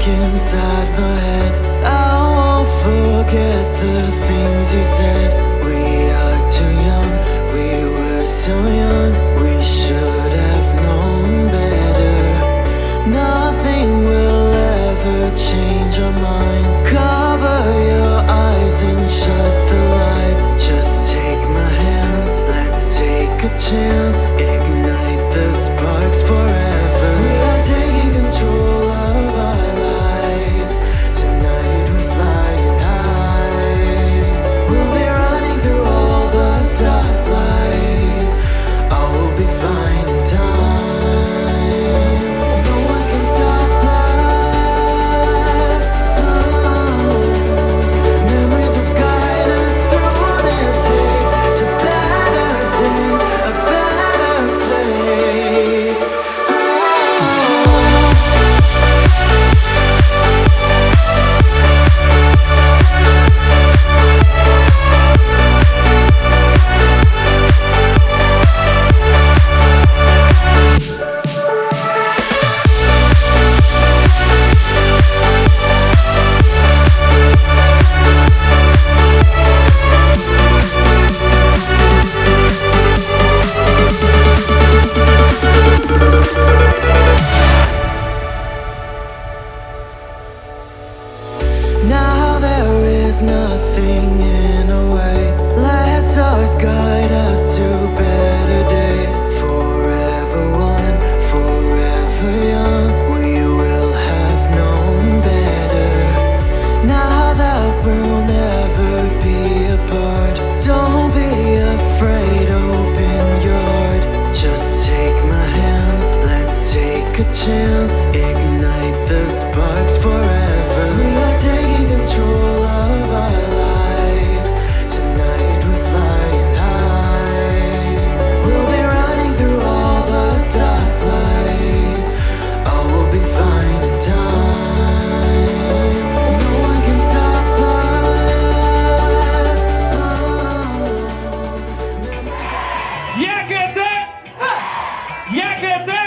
inside my head. I won't forget the things you said. We are too young, we were so young. We should have known better. Nothing will ever change our minds. Cover your eyes and shut the lights. Just take my hands, let's take a chance. Ignite the sparks forever. We are taking control of our lives. Tonight we're flying high. We'll be running through all the stoplights. All will be fine in time. No one can stop us. Memories will guide us through this haze to better days, a better place. Now there is nothing in a way. Let stars guide us to better days. Forever one, forever young. We will have known better. Now that we'll never be apart. Don't be afraid, open your heart. Just take my hands, let's take a chance. Ignite the sparks forever. We are taking control of our lives. Tonight we're flying high. We'll be running through all the stoplights. All will be fine in time. No one can stop us. Як іде?